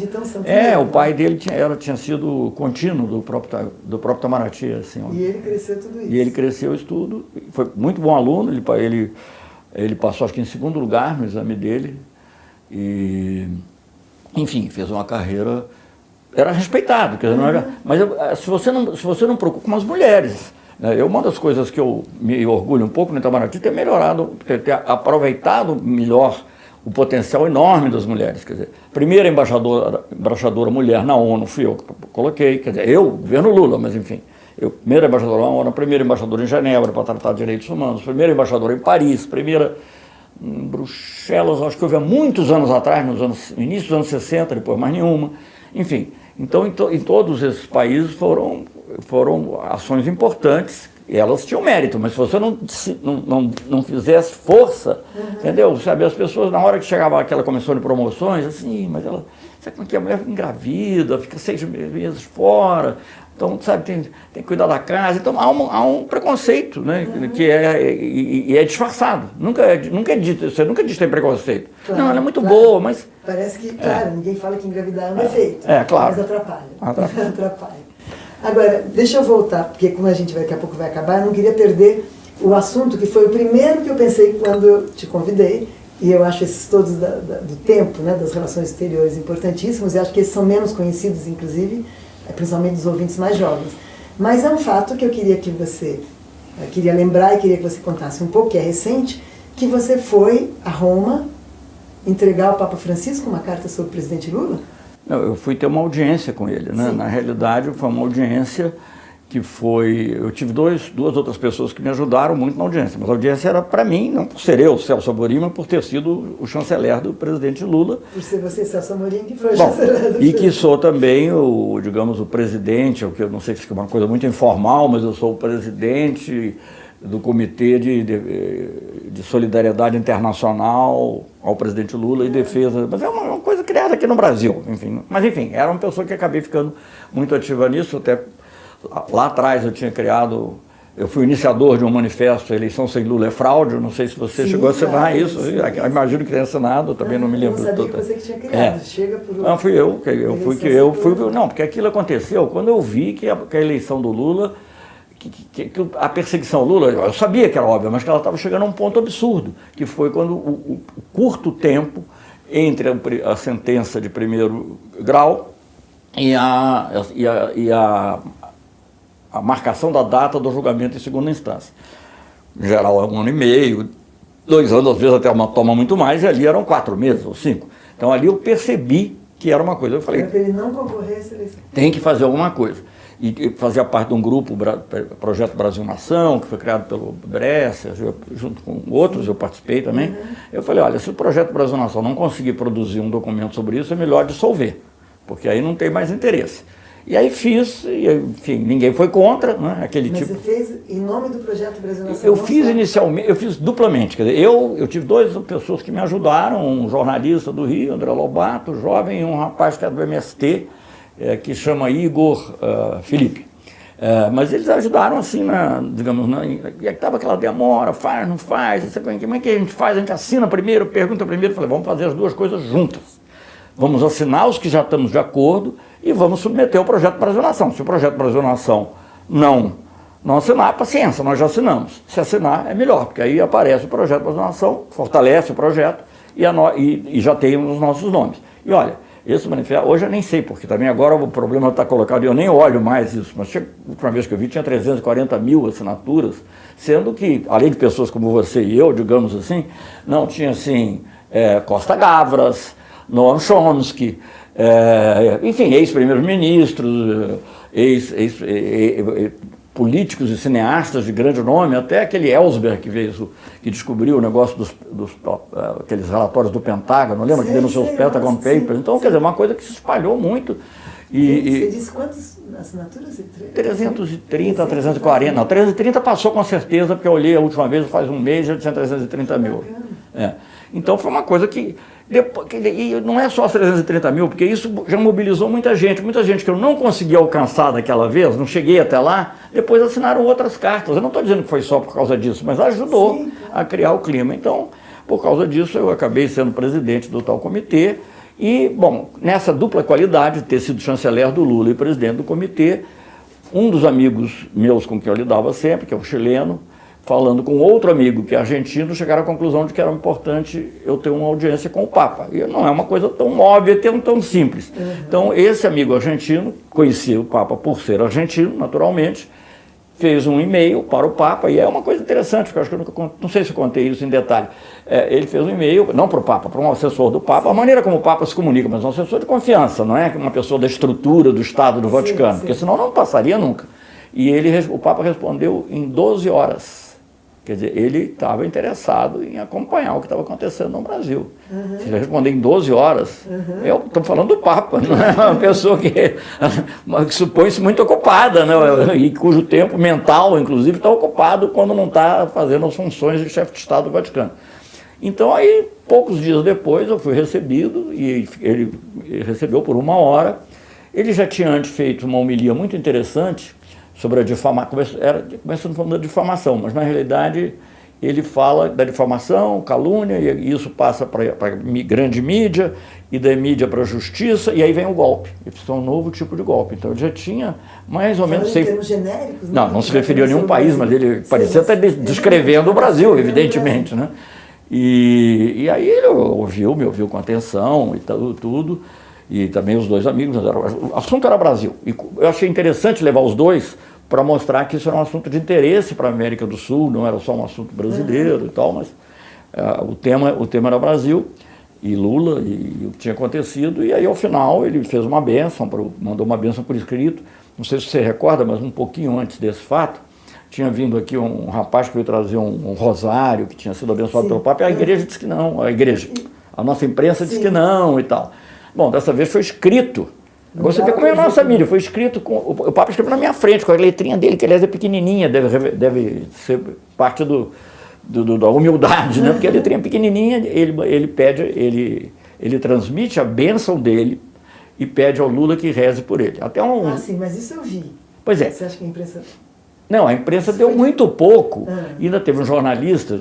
O pai dele tinha sido contínuo do próprio Itamaraty, assim. E ele cresceu tudo isso. E ele cresceu isso tudo, foi muito bom aluno, ele passou acho que em 2º lugar no exame dele, e... Enfim, fez uma carreira, era respeitado, quer dizer, não era, mas se você não preocupa com as mulheres, né, uma das coisas que eu me orgulho um pouco no Itamaraty ter melhorado, ter aproveitado melhor o potencial enorme das mulheres, quer dizer, primeira embaixadora mulher na ONU fui eu que coloquei, quer dizer, governo Lula, mas enfim, primeira embaixadora na ONU, primeira embaixadora em Genebra para tratar de direitos humanos, primeira embaixadora em Paris, primeira em Bruxelas, acho que houve há muitos anos atrás, no início dos anos 60, depois mais nenhuma. Enfim, então em todos esses países foram ações importantes, e elas tinham mérito, mas se você não fizesse força, entendeu? Sabe, as pessoas, na hora que chegava aquela comissão de promoções, assim, mas ela, sabe como é que a mulher engravida, fica 6 meses fora, então, sabe, tem que cuidar da casa, então há um preconceito, né, que é disfarçado, nunca é dito, você nunca diz que tem preconceito. Claro, não, ela é muito boa, mas... Parece que, claro, ninguém fala que engravidar é um defeito, claro. Mas atrapalha. Atrapalha. Agora, deixa eu voltar, porque como a gente daqui a pouco vai acabar, eu não queria perder o assunto que foi o primeiro que eu pensei quando eu te convidei, e eu acho esses todos do tempo, né, das relações exteriores importantíssimos, e acho que esses são menos conhecidos, inclusive, principalmente dos ouvintes mais jovens. Mas é um fato que eu queria que você, queria lembrar e queria que você contasse um pouco, que é recente, que você foi a Roma entregar ao Papa Francisco uma carta sobre o presidente Lula? Não, eu fui ter uma audiência com ele, né? Na realidade, foi uma audiência que foi... Eu tive duas outras pessoas que me ajudaram muito na audiência, mas a audiência era para mim, não por ser eu, Celso Amorim, mas por ter sido o chanceler do presidente Lula. Por ser você, Celso Amorim, que foi o chanceler do E que sou também o presidente, o que eu não sei se é uma coisa muito informal, mas eu sou o presidente do Comitê de Solidariedade Internacional ao presidente Lula e defesa, mas é uma coisa criada aqui no Brasil, enfim. Mas enfim, era uma pessoa que acabei ficando muito ativa nisso, até lá atrás eu fui iniciador de um manifesto, Eleição Sem Lula é Fraude, eu não sei se você chegou a assinar isso, eu imagino que tenha assinado, eu também não me lembro. Eu não sabia que você que tinha criado, chega por... Não, fui eu, não, porque aquilo aconteceu quando eu vi que a eleição do Lula, que a perseguição ao Lula, eu sabia que era óbvio, mas que ela estava chegando a um ponto absurdo, que foi quando o curto tempo entre a sentença de primeiro grau e a marcação da data do julgamento em segunda instância. Em geral é 1 ano e meio, 2 anos, às vezes até toma muito mais, e ali eram 4 meses ou 5. Então ali eu percebi que era uma coisa. Eu falei, para ele não concorrer a essa eleição. Tem que fazer alguma coisa. E fazia parte de um grupo, Projeto Brasil Nação, que foi criado pelo Brescia, junto com outros, eu participei também. Eu falei, olha, se o Projeto Brasil Nação não conseguir produzir um documento sobre isso, é melhor dissolver, porque aí não tem mais interesse. E aí fiz, e, enfim, ninguém foi contra, né? Mas você fez em nome do Projeto Brasil Nação? Eu fiz inicialmente, eu fiz duplamente, quer dizer, eu tive 2 pessoas que me ajudaram, um jornalista do Rio, André Lobato, jovem, e um rapaz que é do MST, que chama Igor Felipe. Mas eles ajudaram assim, digamos, e estava aquela demora, faz, não faz, como é que a gente faz? A gente assina primeiro, pergunta primeiro, falei, vamos fazer as 2 coisas juntas. Vamos assinar os que já estamos de acordo e vamos submeter o Projeto Brasil Nação. Se o Projeto Brasil Nação não assinar, paciência, nós já assinamos. Se assinar, é melhor, porque aí aparece o Projeto Brasil Nação, fortalece o projeto e já tem os nossos nomes. E olha, esse manifesto, hoje eu nem sei, porque também agora o problema está colocado, e eu nem olho mais isso, mas a última vez que eu vi tinha 340 mil assinaturas, sendo que, além de pessoas como você e eu, digamos assim, não tinha assim, Costa Gavras, Noam Chomsky, enfim, ex-primeiros-ministros, políticos e cineastas de grande nome, até aquele Ellsberg que descobriu o negócio aqueles relatórios do Pentágono, lembra que denunciou os Pentagon Papers? Então, quer dizer, uma coisa que se espalhou muito. Você disse quantas assinaturas? 330 a 340. Não, 330 passou com certeza, porque eu olhei a última vez, faz um mês, já tinha 330 mil. Então foi uma coisa que... E não é só as 330 mil, porque isso já mobilizou muita gente que eu não consegui alcançar daquela vez, não cheguei até lá, depois assinaram outras cartas. Eu não estou dizendo que foi só por causa disso, mas ajudou a criar o clima. Então, por causa disso, eu acabei sendo presidente do tal comitê e, bom, nessa dupla qualidade de ter sido chanceler do Lula e presidente do comitê, um dos amigos meus com quem eu lidava sempre, que é um chileno, falando com outro amigo que é argentino, chegaram à conclusão de que era importante eu ter uma audiência com o Papa. E não é uma coisa tão óbvia, tão simples. Então, esse amigo argentino, conhecia o Papa por ser argentino, naturalmente, fez um e-mail para o Papa, e é uma coisa interessante, porque eu acho que eu não sei se eu contei isso em detalhe. Ele fez um e-mail, não para o Papa, para um assessor do Papa, a maneira como o Papa se comunica, mas um assessor de confiança, não é uma pessoa da estrutura do Estado do Vaticano, porque senão não passaria nunca. E o Papa respondeu em 12 horas. Quer dizer, ele estava interessado em acompanhar o que estava acontecendo no Brasil. Se ele responder em 12 horas, eu estou falando do Papa, não é uma pessoa que supõe-se muito ocupada, né? E cujo tempo mental, inclusive, está ocupado quando não está fazendo as funções de chefe de Estado do Vaticano. Então, aí, poucos dias depois, eu fui recebido, e ele recebeu por 1 hora. Ele já tinha antes feito uma homilia muito interessante sobre a difamação, começando falando da difamação, mas na realidade ele fala da difamação, calúnia, e isso passa para a grande mídia, e da mídia para a justiça, e aí vem o golpe. Isso é um novo tipo de golpe. Então ele já tinha mais ou menos... Em termos genéricos? Não se referiu a nenhum país, mas ele parecia até descrevendo o Brasil, evidentemente, né? E aí ele me ouviu com atenção e tudo, e também os dois amigos. O assunto era Brasil. E eu achei interessante levar os dois para mostrar que isso era um assunto de interesse para a América do Sul, não era só um assunto brasileiro e tal, mas o tema era Brasil e Lula e o que tinha acontecido. E aí, ao final, ele fez uma bênção, mandou uma bênção por escrito. Não sei se você recorda, mas um pouquinho antes desse fato, tinha vindo aqui um rapaz que veio trazer um rosário que tinha sido abençoado pelo Papa, e a igreja disse que não, a nossa imprensa disse que não e tal. Bom, dessa vez foi escrito. Agora você vê como é a nossa mídia, foi escrito, o Papa escreveu na minha frente, com a letrinha dele, que aliás é pequenininha, deve ser parte da humildade, né? Porque a letrinha pequenininha, ele transmite a bênção dele e pede ao Lula que reze por ele. Até Ah, sim, mas isso eu vi. Pois é. Você acha que a imprensa... Não, a imprensa deu muito pouco. Ainda teve um jornalista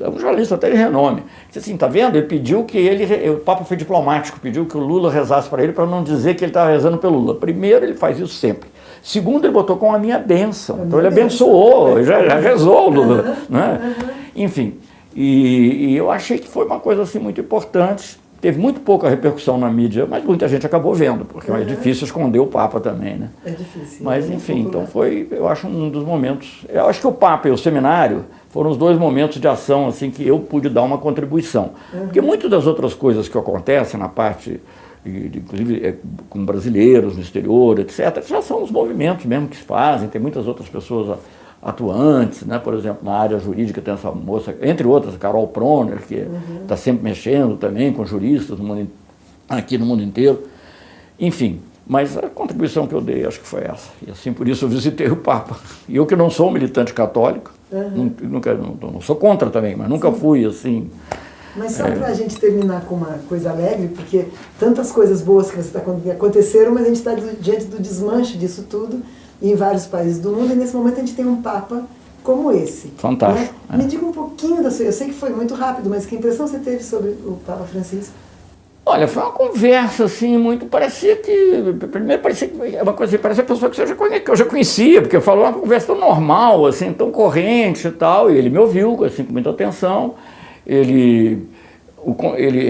até de renome, disse assim, tá vendo? Ele pediu que o Papa foi diplomático, pediu que o Lula rezasse para ele, para não dizer que ele estava rezando pelo Lula. Primeiro, ele faz isso sempre. Segundo, ele botou com a minha bênção. Então ele abençoou, já rezou o Lula. Né? Enfim, e eu achei que foi uma coisa assim muito importante. Teve muito pouca repercussão na mídia, mas muita gente acabou vendo, porque é difícil esconder o Papa também, né? É difícil. Mas, enfim, então foi, eu acho, um dos momentos... Eu acho que o Papa e o seminário foram os dois momentos de ação, assim, que eu pude dar uma contribuição. Porque muitas das outras coisas que acontecem na parte, inclusive com brasileiros no exterior, etc., já são os movimentos mesmo que se fazem, tem muitas outras pessoas atuantes, né? Por exemplo, na área jurídica tem essa moça, entre outras, a Carol Proner, que está sempre mexendo também com juristas aqui no mundo inteiro. Enfim, mas a contribuição que eu dei, acho que foi essa. E assim, por isso eu visitei o Papa. E eu que não sou militante católico, não sou contra também, mas nunca fui assim... Mas só para a gente terminar com uma coisa alegre, porque tantas coisas boas que aconteceram, mas a gente está diante do desmanche disso tudo, em vários países do mundo, e nesse momento a gente tem um Papa como esse. Fantástico. Né? Me diga um pouquinho da sua... Eu sei que foi muito rápido, mas que impressão você teve sobre o Papa Francisco? Olha, foi uma conversa assim, muito... Primeiro parecia que uma coisa, parecia a pessoa que eu já conhecia, porque falou uma conversa tão normal, assim, tão corrente e tal, e ele me ouviu assim, com muita atenção. Ele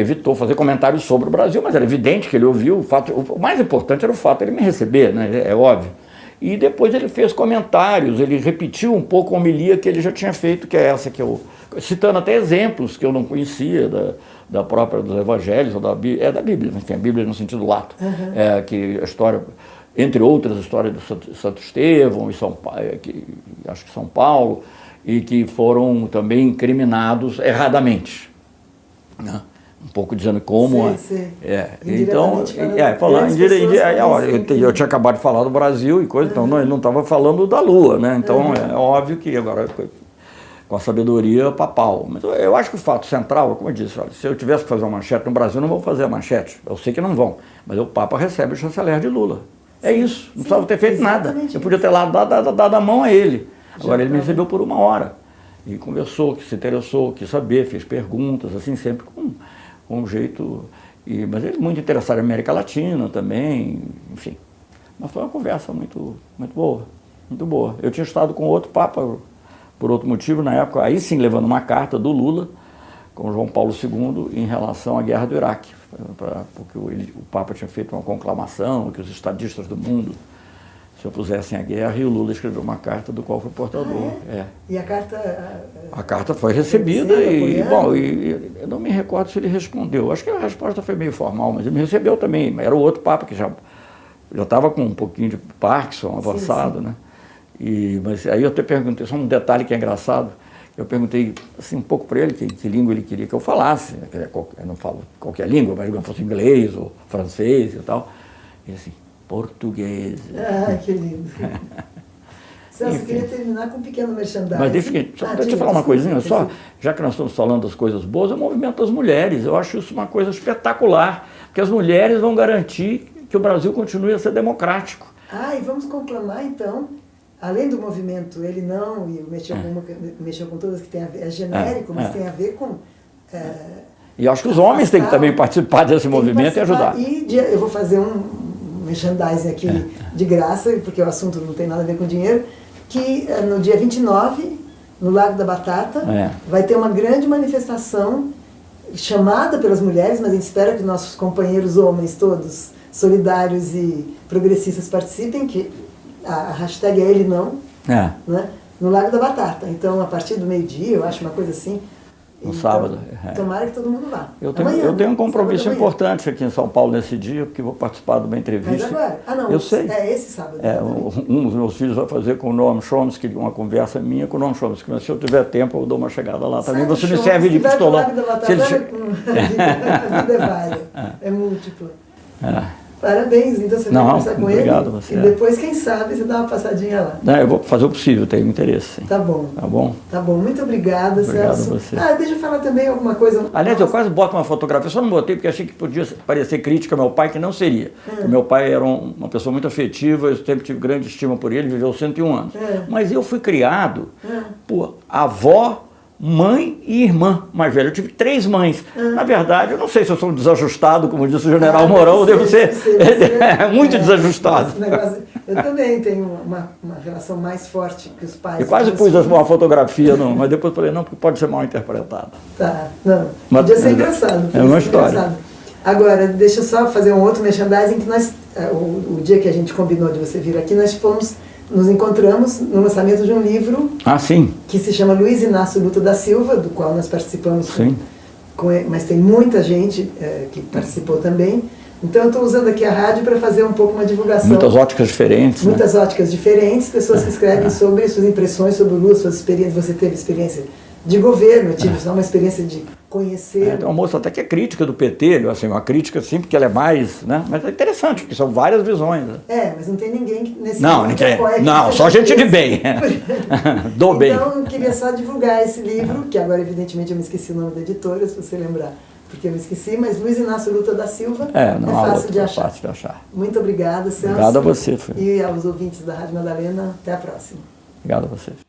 evitou fazer comentários sobre o Brasil, mas era evidente que ele ouviu. O mais importante era o fato de ele me receber, né? É óbvio. E depois ele fez comentários, ele repetiu um pouco a homilia que ele já tinha feito, que é essa que eu... Citando até exemplos que eu não conhecia da própria dos evangelhos, ou da Bíblia, enfim, a Bíblia no sentido lato. Que a história, entre outras, a história do Santo Estevão, acho que São Paulo, e que foram também incriminados erradamente. Né? Um pouco dizendo como... Então, falando eu tinha acabado de falar do Brasil e coisa, então ele não estava falando da Lua, né? Então é óbvio que agora, com a sabedoria papal. Mas eu acho que o fato central, como eu disse, olha, se eu tivesse que fazer uma manchete no Brasil, não vou fazer a manchete. Eu sei que não vão, mas o Papa recebe o chanceler de Lula. É isso, não precisava ter feito nada. Eu podia ter lá dado a mão a ele. Agora ele me recebeu por 1 hora. E conversou, que se interessou, quis saber, fez perguntas, assim, sempre com um jeito... Mas ele muito interessado em América Latina também, enfim. Mas foi uma conversa muito, muito boa, muito boa. Eu tinha estado com outro Papa, por outro motivo, na época, aí sim levando uma carta do Lula, com João Paulo II, em relação à guerra do Iraque. Porque o Papa tinha feito uma conclamação, que os estadistas do mundo se opusessem à guerra, e o Lula escreveu uma carta do qual foi portador. E a carta... A carta foi recebida e eu não me recordo se ele respondeu. Acho que a resposta foi meio formal, mas ele me recebeu também. Era o outro Papa que já estava com um pouquinho de Parkinson avançado, né? Mas aí eu até perguntei, só um detalhe que é engraçado, eu perguntei assim, um pouco para ele que língua ele queria que eu falasse. Eu não falo qualquer língua, mas eu fosse inglês ou francês e tal. Ele assim, português. Ah, que lindo. Celso, eu queria terminar com um pequeno merchandising. Mas deixa eu te falar uma coisinha só, já que nós estamos falando das coisas boas, é o movimento das mulheres. Eu acho isso uma coisa espetacular, porque as mulheres vão garantir que o Brasil continue a ser democrático. Ah, e vamos conclamar então, além do movimento Ele Não, e mexeu com todas que tem a ver, é genérico, mas tem a ver com... E acho que os homens têm que também participar desse movimento e ajudar. E eu vou fazer um merchandising aqui de graça, porque o assunto não tem nada a ver com dinheiro, que no dia 29, no Lago da Batata, vai ter uma grande manifestação chamada pelas mulheres, mas a gente espera que nossos companheiros homens todos solidários e progressistas participem, que a hashtag é Ele Não, né, no Lago da Batata. Então, a partir do meio-dia, eu acho uma coisa assim. No sábado. Tomara que todo mundo vá. Eu tenho um compromisso importante aqui em São Paulo nesse dia, porque vou participar de uma entrevista. Mas agora? Ah, não. Eu sei. É esse sábado. Um dos meus filhos vai fazer com o Noam Chomsky, uma conversa minha com o Noam Chomsky. Mas se eu tiver tempo, eu dou uma chegada lá também. Você me serve de pistolão. A vida é vária. É múltipla. Parabéns, então você vai conversar com ele. Você. E depois, quem sabe, você dá uma passadinha lá. Não, eu vou fazer o possível, tenho interesse. Sim. Tá bom. Tá bom? Tá bom, muito obrigada, Obrigado Celso. a você. Deixa eu falar também alguma coisa. Aliás, eu quase boto uma fotografia, só não botei porque achei que podia parecer crítica ao meu pai, que não seria. Meu pai era uma pessoa muito afetiva, eu sempre tive grande estima por ele, viveu 101 anos. Mas eu fui criado por avó, mãe e irmã mais velha. Eu tive 3 mães. Na verdade, eu não sei se eu sou um desajustado, como disse o general Mourão, eu devo ser muito desajustado. Eu também tenho uma relação mais forte que os pais. Eu quase pus uma fotografia, mas depois falei, não, porque pode ser mal interpretado. Tá, não. Podia ser engraçado. É uma história. Engraçado. Agora, deixa eu só fazer um outro merchandising, que nós, o dia que a gente combinou de você vir aqui, nos encontramos no lançamento de um livro que se chama Luiz Inácio Luta da Silva, do qual nós participamos, mas tem muita gente que participou também. Então eu estou usando aqui a rádio para fazer um pouco uma divulgação. Muitas óticas diferentes. Muitas óticas diferentes, pessoas que escrevem sobre suas impressões sobre o Lula, suas experiências. Você teve experiência de governo, eu tive só uma experiência de conhecer. Tem uma moça até que é crítica do PT, assim, uma crítica assim, porque ela é mais, né? Mas é interessante, porque são várias visões. Né? Mas não tem ninguém nesse livro que apoia. Não, só gente de bem. Do bem. Então eu queria só divulgar esse livro, que agora evidentemente eu me esqueci o nome da editora, se você lembrar, porque eu me esqueci, mas Luiz Inácio Luta da Silva é fácil de achar. Fácil de achar. Muito obrigada, Celso. Obrigado a você, filho. E aos ouvintes da Rádio Madalena, até a próxima. Obrigado a vocês.